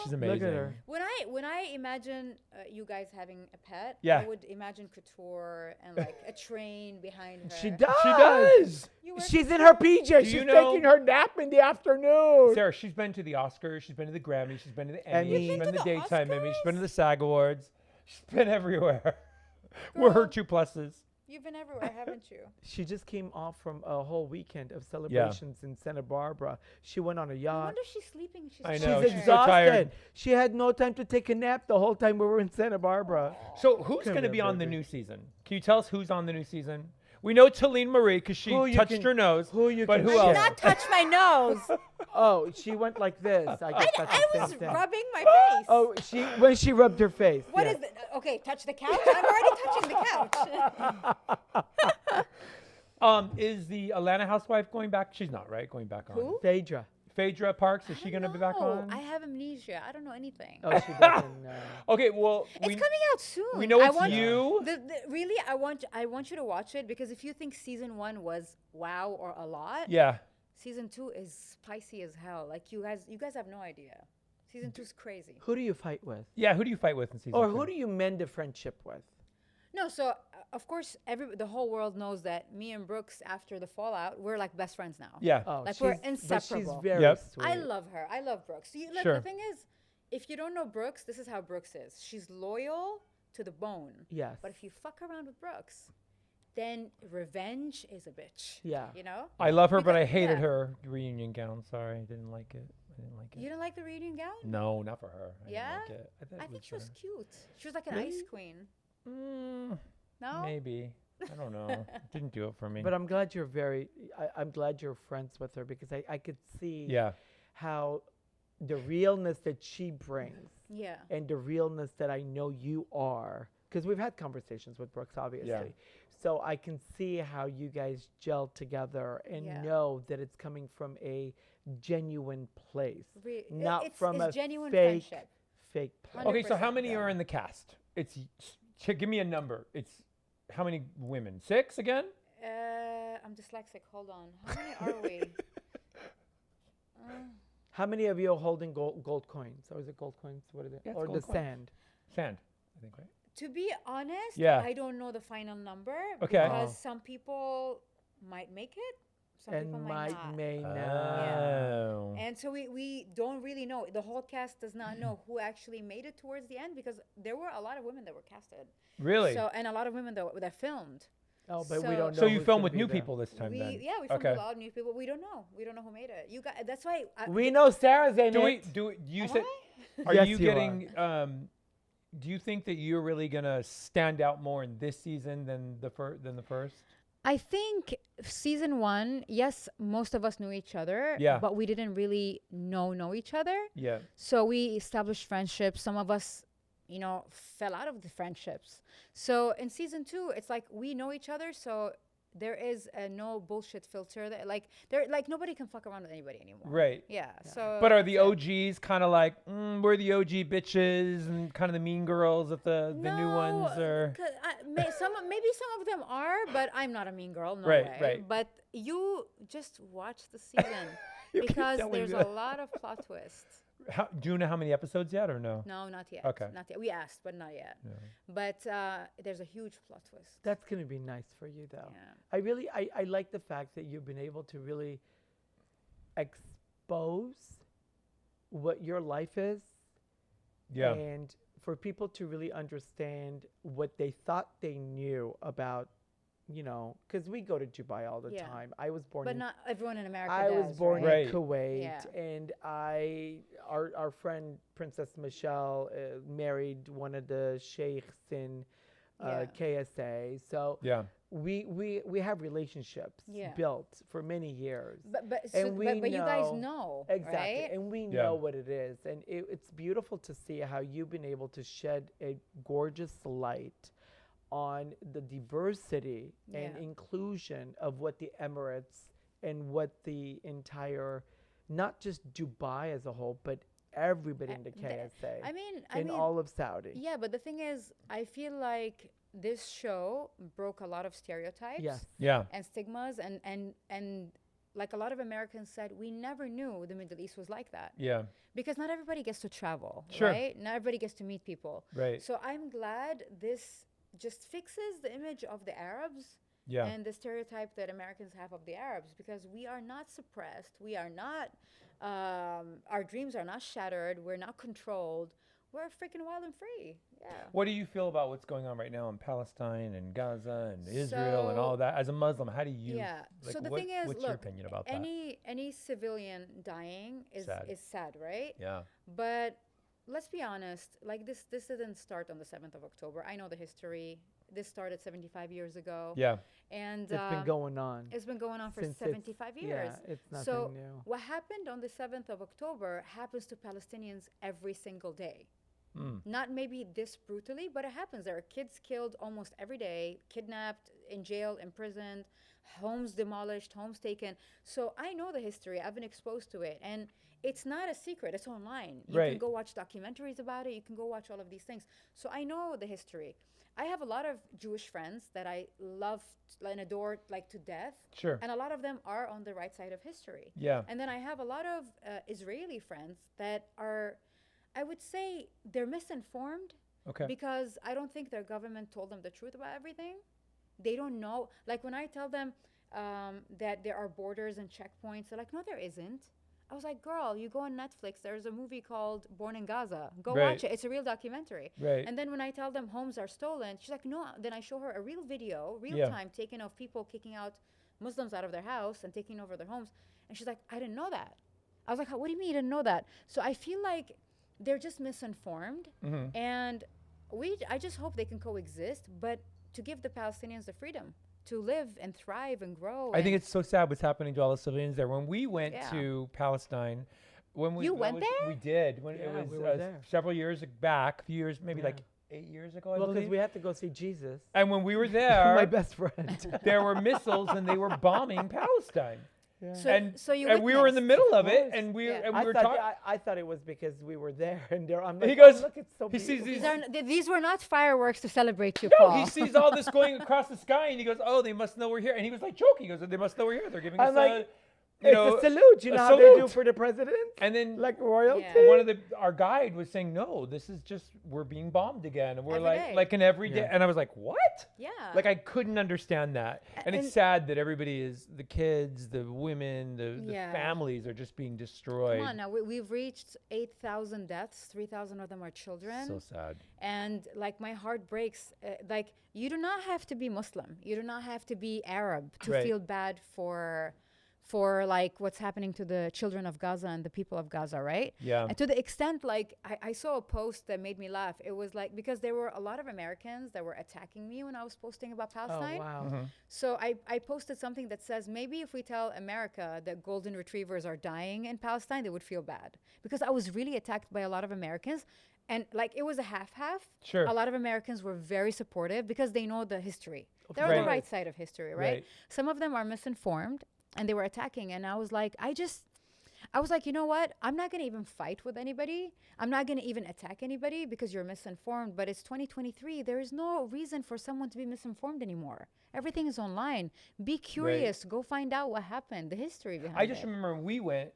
She's amazing. Look at her. When I imagine you guys having a pet, Yeah. I would imagine couture and like a train behind her. She does. She does. You were She's in her PJs. Do She's you know- taking her nap in the afternoon. Sarah, she's been to the Oscars, she's been to the Grammys, she's been to the Emmys, You've she's been been to the to the daytime Emmys, she's been to Oscars? the SAG Awards. She's been everywhere. We're her Girl. 2 pluses. You've been everywhere, haven't you? She just came off from a whole weekend of celebrations in Santa Barbara. She went on a I yacht. wonder if she's sleeping. She's I She's know, tired. she's so tired. exhausted. She had no time to take a nap the whole time we were in Santa Barbara. So who's Come going to here, be on the baby. new season? Can you tell us who's on the new season? We know Talene Marie because she Who you touched can- her nose. who you but can who I else? did not touch my nose. Oh, she went like this. I guess that's I the was same thing. rubbing my face. Oh, when she rubbed her face. What yes. is it? Okay, touch the couch. I'm already touching the couch. Is the Atlanta housewife going back? She's not, right? Going back on. Who? Phaedra. Phaedra Parks, is she going to be back No, on? I have amnesia. I don't know anything. Oh, she doesn't. Okay, well, It's coming out soon. we know I it's want you. Really, I want you to watch it because if you think season 1 was wow or a lot, Yeah. season 2 is spicy as hell. Like you guys have no idea. Season 2 is crazy. Who do you fight with? Yeah, who do you fight with in season Or 2? who do you mend a friendship with? No, so of course the whole world knows that me and Brooks after the fallout, we're like best friends now. Yeah. Oh, Like, we're But she's inseparable. very Yep. sweet. I love her. I love Brooks. Look, Sure. the thing is, if you don't know Brooks, this is how Brooks is. She's loyal to the bone. Yes. But if you fuck around with Brooks, then revenge is a bitch. Yeah. You know? I love her, but I Because- hated yeah. her reunion gown. Sorry, I didn't like it. You didn't like the reunion gown? No, not for her. I Yeah? didn't like it. thought I it think she was for cute. She was like an Really? ice queen. her. Mm, No? maybe. I don't know. It didn't do it for me. But I'm glad you're I'm glad you're friends with her because I could see yeah. how the realness that she brings Yeah. and the realness that I know you are, because we've had conversations with Brooks, obviously. Yeah. So I can see how you guys gel together and Yeah. know that it's coming from a genuine place, Re- not it's, from it's a genuine fake, friendship. fake place. Okay, so how 100%, many yeah. are in the cast? Give me a number. It's how many women? 6 again? I'm dyslexic. Hold on. How many are we? How many of you are holding gold coins? Or is it gold coins? What is it? Yeah, it's Or the gold coins. sand? Sand, I think, right? To be honest, Yeah. I don't know the final number Okay. because Oh. some people might make it, Some and people may not. Oh. And so we don't really know. The whole cast does not know who actually made it towards the end because there were a lot of women that were casted. Really? So and a lot of women that filmed. Oh, but we So- don't know. So you who's film gonna with be new there. people this time then? We filmed Okay. a lot of new people. We don't know. We don't know who made it. You got. That's why. We know Sarah's in it. Do you Am say? I? Are Yes, you you are. getting? Do you think that you're really gonna stand out more in this season than the first? I think season 1, yes, most of us knew each other. Yeah. But we didn't really know each other. Yeah. So we established friendships. Some of us, fell out of the friendships. So in season 2, it's like we know each other. So there is no bullshit filter. Nobody can fuck around with anybody anymore. Right. Yeah. So. But are the that's it. OGs kind of like we're the OG bitches and kind of the mean girls if the new ones are? Maybe some of them are, but I'm not a mean girl. No Right, way. right. But you just watch the season You keep because telling there's me a that. lot of plot twists. Do you know how many episodes yet or no? No, not yet. Okay. Not yet. We asked, but not yet. No. But there's a huge plot twist. That's gonna be nice for you, though. Yeah. I like the fact that you've been able to really expose what your life is, Yeah. and for people to really understand what they thought they knew about, because we go to Dubai all the Yeah. time. I was born But in not everyone in America I was does, born right? in Kuwait, Yeah. and our friend Princess Michelle married one of the sheikhs in Yeah. KSA. So Yeah. we have relationships Yeah. built for many years. But you guys know, Exactly, right? and we Yeah. know what it is, and it's beautiful to see how you've been able to shed a gorgeous light on the diversity and Yeah. inclusion of what the Emirates and what the entire, not just Dubai as a whole, but everybody in the KSA, I mean, in all of Saudi. yeah, but the thing is, I feel like this show broke a lot of stereotypes. Yes. Yeah. And stigmas, and like a lot of Americans said, we never knew the Middle East was like that. Yeah. Because not everybody gets to travel, Sure. right? Not everybody gets to meet people. Right. So I'm glad this just fixes the image of the Arabs Yeah. and the stereotype that Americans have of the Arabs, because we are not suppressed. We are not, our dreams are not shattered. We're not controlled. We're freaking wild and free. Yeah. What do you feel about what's going on right now in Palestine and Gaza and Israel and all of that? As a Muslim, how do you? Yeah. Like, So the what- thing is, what's your look, opinion about that? any civilian dying is sad, right? Yeah. But let's be honest, like this didn't start on the 7th of October. I know the history. This started 75 years ago. Yeah. And It's been going on. It's been going on for since 75 years. Yeah, it's nothing So new. what happened on the 7th of October happens to Palestinians every single day. Not maybe this brutally, but it happens. There are kids killed almost every day, kidnapped, in jail, imprisoned, homes demolished, homes taken. So I know the history. I've been exposed to it. And it's not a secret. It's online. You Right. can go watch documentaries about it. You can go watch all of these things. So I know the history. I have a lot of Jewish friends that I love and adore like to death. Sure. And a lot of them are on the right side of history. Yeah. And then I have a lot of Israeli friends that are, I would say, they're misinformed. Okay. Because I don't think their government told them the truth about everything. They don't know. Like when I tell them that there are borders and checkpoints, they're like, no, there isn't. I was like, girl, you go on Netflix. There's a movie called Born in Gaza. Go Right. watch it. It's a real documentary. Right. And then when I tell them homes are stolen, she's like, no. Then I show her a real video, real Yeah. time, taken of people kicking out Muslims out of their house and taking over their homes. And she's like, I didn't know that. I was like, what do you mean you didn't know that? So I feel like they're just misinformed. Mm-hmm. And I just hope they can coexist, but to give the Palestinians the freedom to live and thrive and grow. I think it's so sad what's happening to all the civilians there. When we went Yeah. to Palestine, when we You went there? we did. When Yeah, it was we were there. several years back, a few years, maybe Yeah. like 8 years ago, I Well, because believe. we had to go see Jesus. And when we were My there, best friend. there were missiles and they were bombing Palestine. Yeah. So you and we were in the witnessed. middle of it, course. and we Yeah. and we I were thought, talking. I thought it was because we were there, and there, I'm like, He goes- oh, look, it's so he sees beautiful. These were not fireworks to celebrate you, No, Paul. he sees all this going across the sky, and he goes, "Oh, they must know we're here." And he was like joking. He goes, "They must know we're here. They're giving I'm us like, you It's know, a salute. You a know how they do salute. for the president? And then Like royalty? Yeah. one of our guide was saying, no, this is just, we're being bombed again. And we're Every day. like an everyday. Yeah. And I was like, what? Yeah. Like I couldn't understand that. And it's And- sad that everybody is, the kids, the women, the Yeah. families are just being destroyed. Come on now, we've reached 8,000 deaths. 3,000 of them are children. So sad. And like my heart breaks. Like you do not have to be Muslim. You do not have to be Arab to Right. feel bad for like what's happening to the children of Gaza and the people of Gaza, right? Yeah. And to the extent, like I saw a post that made me laugh. It was like because there were a lot of Americans that were attacking me when I was posting about Oh, Palestine. wow. So I posted something that says maybe if we tell America that golden retrievers are dying in Palestine, they would feel bad. Because I was really attacked by a lot of Americans. And like it was a half-half. Sure. A lot of Americans were very supportive because they know the history. They're on Right. the right side of history, right? Right. Some of them are misinformed and they were attacking. And I was like, you know what? I'm not going to even fight with anybody. I'm not going to even attack anybody because you're misinformed. But it's 2023. There is no reason for someone to be misinformed anymore. Everything is online. Be curious. Go find out what happened, the history behind it. I just remember when we went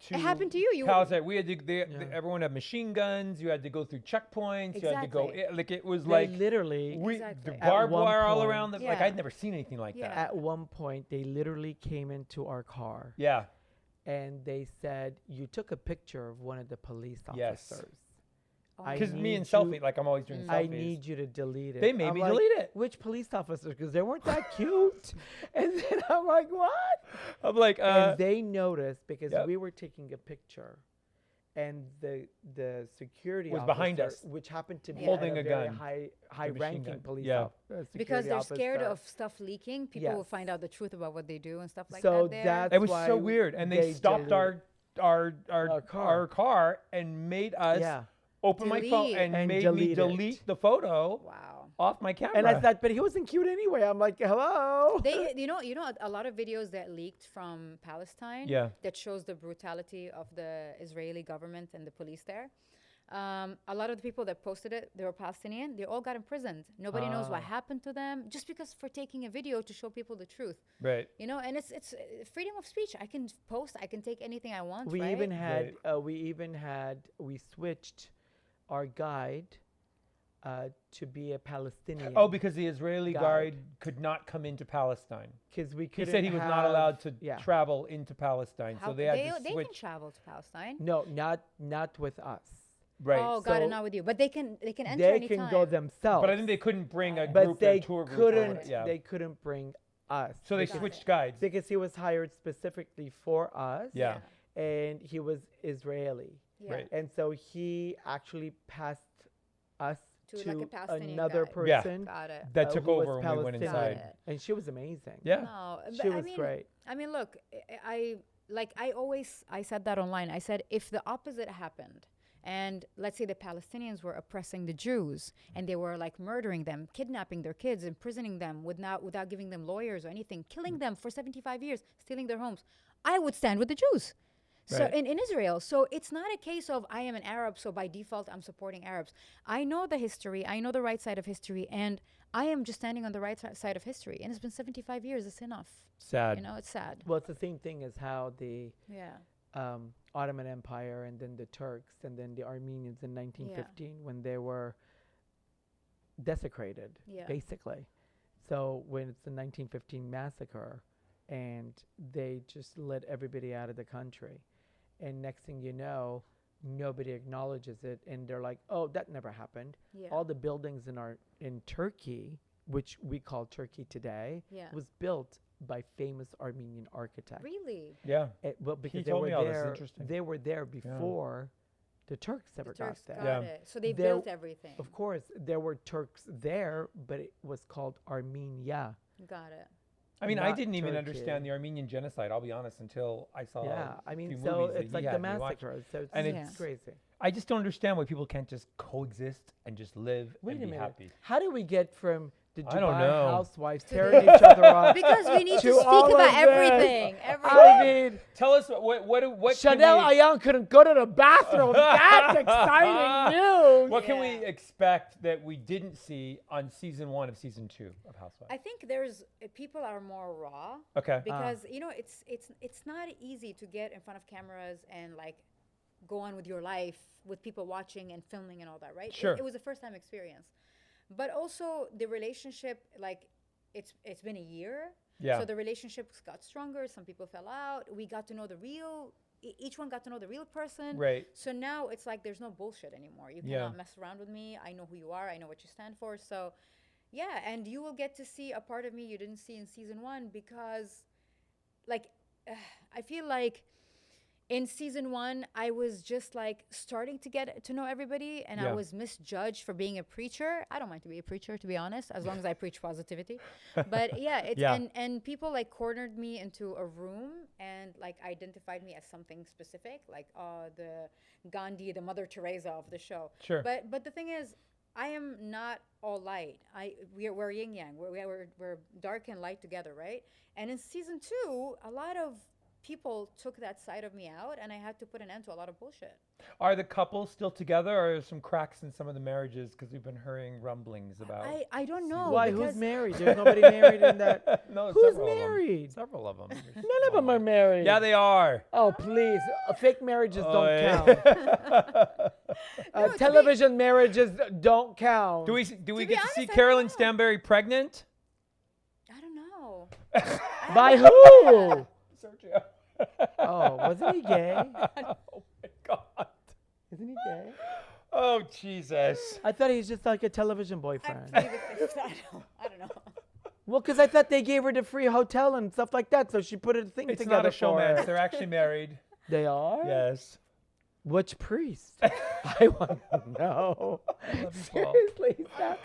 to It happened to you. You Palestine. We had to, everyone had machine guns. You had to go through checkpoints. You had to go, Exactly. like it was They like literally, Exactly. the At barbed one wire all point- around. Like Yeah. I'd never seen anything like Yeah. that. at one point, they literally came into our car Yeah. and they said, you took a picture of one of the police Yes. officers. Oh, I Because me need and you- selfie, like I'm always doing selfies. I need you to delete it. They made I'm me like, delete it. Which police officer? Because they weren't that cute. And then I'm like, what? I'm like, And they noticed because Yep. we were taking a picture, and the security Was officer, behind us. which happened to be Holding at a very gun. high ranking gun. police Yeah. officer. because they're scared of stuff leaking. People will find Yes. out the truth about what they do and stuff like So that. There. that's it was why so weird, and they stopped deleted- our car. car and made us Yeah. open my phone Delete. and And made me delete it. delete the photo Wow. off my camera. And I thought, but he wasn't cute anyway. I'm like, hello. They, you know, a lot of videos that leaked from Palestine. Yeah. That shows the brutality of the Israeli government and the police there. A lot of the people that posted it, they were Palestinian. They all got imprisoned. Nobody knows what happened to them, just because for taking a video to show people the truth. right. You know, and it's freedom of speech. I can post. I can take anything I want. We right? even had we switched our guide to be a Palestinian. Oh, because the Israeli Guide. guard could not come into Palestine. because we He couldn't said he was not have- allowed to yeah. travel into Palestine, How so they had to they switch. can travel to Palestine. No, not with us. Right. Oh, got So it. Not with you, but they can enter They anytime. can go themselves. But I think they couldn't bring a But group, they a tour group. couldn't. Yeah. They couldn't bring us. so they Got switched it. guides. because he was hired specifically for us. Yeah. And he was Israeli, Yeah. Right. and so he actually passed us To to, like a Palestinian another guide. Yeah. person. Got it. That took who was over when we went Palestinian. inside. Got it. And she was amazing. Yeah. No, She but was great. I mean, look, I said that online. I said if the opposite happened, and let's say the Palestinians were oppressing the Jews and they were like murdering them, kidnapping their kids, imprisoning them without giving them lawyers or anything, killing them for 75 years, stealing their homes, I would stand with the Jews. So Right. in Israel, so it's not a case of I am an Arab, so by default I'm supporting Arabs. I know the history, I know the right side of history, and I am just standing on the right side of history. And it's been 75 years. It's enough. Sad. You know, it's sad. Well, it's the same thing as how the Yeah. Ottoman Empire and then the Turks and then the Armenians in 1915 when they were desecrated, Yeah. basically. So when it's the 1915 massacre and they just let everybody out of the country, and next thing you know, nobody acknowledges it, and they're like, "Oh, that never happened." Yeah. All the buildings in Turkey, which we call Turkey today, Yeah. was built by famous Armenian architects. Really? Yeah. Well, because they told were me all this, there. interesting. They were there before the Turks ever The Turks got got there. Yeah. it. So they There- built everything. Of course, there were Turks there, but it was called Armenia. Got it. I mean, I Not didn't even Turkey. understand the Armenian genocide, I'll be honest, until I saw Yeah, I a mean, few so movies it's that like he the had me watch. massacre. So it's, And it's- crazy. I just don't understand why people can't just coexist and just live Wait and a be minute. happy. How do we get from the I don't Dubai know. housewives tearing each other up. Because we need to To speak all about of this. everything. I mean, Tell us what Chanel can we, Ayan couldn't go to the bathroom. That's exciting news. what can we Yeah. expect that we didn't see on season 1 of season 2 of Housewives? I think there's people are more raw. Okay. Because it's not easy to get in front of cameras and like go on with your life with people watching and filming and all that, right? Sure. It was a first time experience. But also the relationship, like it's been a year. Yeah. So the relationships got stronger. Some people fell out. We got to know each one got to know the real person. Right. So now it's like there's no bullshit anymore. You Yeah. cannot mess around with me. I know who you are. I know what you stand for. So yeah, and you will get to see a part of me you didn't see in season 1 because like I feel like in season 1 I was just like starting to get to know everybody and Yeah. I was misjudged for being a preacher. I don't mind to be a preacher, to be honest, as long as I preach positivity. But yeah, it's Yeah. and people like cornered me into a room and like identified me as something specific, like the Gandhi, the Mother Teresa of the show. Sure. But the thing is, I am not all light. We're yin yang. We're dark and light together, right? And in season 2, a lot of people took that side of me out, and I had to put an end to a lot of bullshit. Are the couples still together, or are there some cracks in some of the marriages? Because we've been hearing rumblings about. I don't know. Why? because Who's married? There's nobody married in that. No, Who's several of 'em. married? Several of them. None of them are married. Yeah, they are. Oh, please. Fake marriages Oh, don't yeah. count. Television marriages don't count. Do we be get to honest, see I don't Carolyn know. Stanbury pregnant? I don't know. By who? Sergio. Oh, wasn't he gay? Oh my God. Isn't he gay? Oh Jesus. I thought he was just like a television I boyfriend. plead the fifth. I don't know. Well, because I thought they gave her the free hotel and stuff like that, so she put a thing It's together not a for her. showmance. They're actually married. They are? Yes. Which priest? I want to know. love you, Paul. Seriously, stop.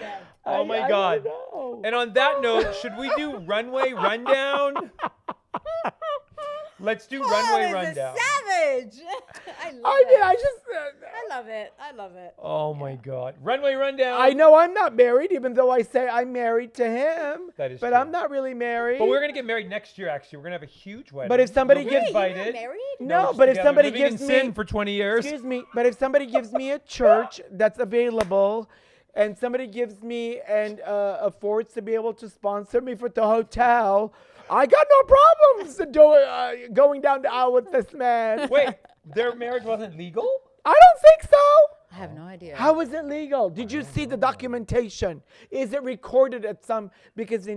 Oh my I God. wanna know. And on that note, should we do runway rundown? Let's do runway rundown. Savage. I love I it. mean, I just. I love it. I love it. Oh my God. Runway rundown. I know I'm not married, even though I say I'm married to him. That is But true. I'm not really married. But we're gonna get married next year. Actually, we're gonna have a huge wedding. But if somebody You'll gives- be Wait, you're invited. not married? No, just but if together, somebody living in gives sin me, for 20 years. excuse me, but if somebody gives me a church that's available, and somebody gives me and affords to be able to sponsor me for the hotel, I got no problems going down the aisle with this man. Wait, their marriage wasn't legal? I don't think so. I have no idea. How is it legal? Did you see the documentation? Is it recorded at some? Because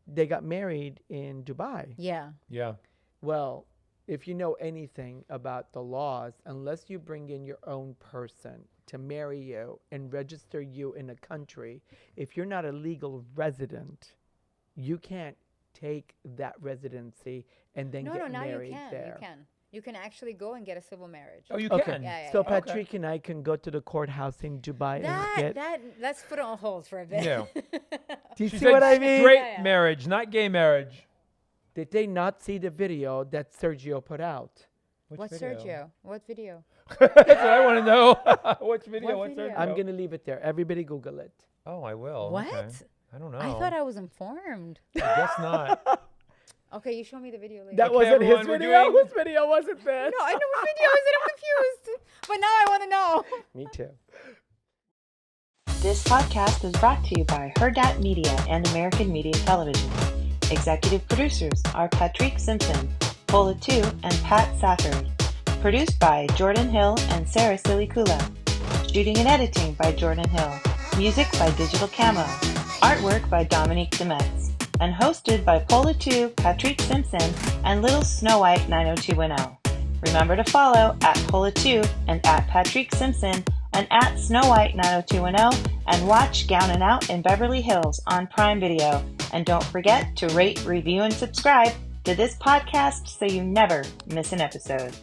they got married in Dubai. Yeah. Yeah. Well, if you know anything about the laws, unless you bring in your own person to marry you and register you in a country, if you're not a legal resident, you can't take that residency and then No, get now married you can. there. You can. You can actually go and get a civil marriage. Oh, you Okay, can. Yeah, so yeah. Okay. Patrick and I can go to the courthouse in Dubai and get. Let's put it on hold for a bit. No. Do you She see said what I mean? straight Yeah, yeah. marriage, not gay marriage. Did they not see the video that Sergio put out? Which What's video? Sergio? What video? That's what I want to know. Which video? What What's video? Sergio? I'm going to leave it there. Everybody Google it. Oh, I will. What? Okay. I don't know. I thought I was informed. I guess not. Okay, you show me the video later. That Okay, wasn't his everyone, we're video. doing- Whose video was it then? No, I know what video is it. I'm confused. But now I want to know. Me too. This podcast is brought to you by RHODubai Media and American Media Television. Executive producers are Patrick Simpson, Pol Atteu, and Pat Safford. Produced by Jordan Hill and Sarah Silicula. Shooting and editing by Jordan Hill. Music by Digital Camo. Artwork by Dominique Demetz. And hosted by Pol Atteu, Patrick Simpson, and Little Snow White 90210. Remember to follow at Pol Atteu and at Patrick Simpson and at Snow White 90210 and watch Gown and Out in Beverly Hills on Prime Video. And don't forget to rate, review, and subscribe to this podcast so you never miss an episode.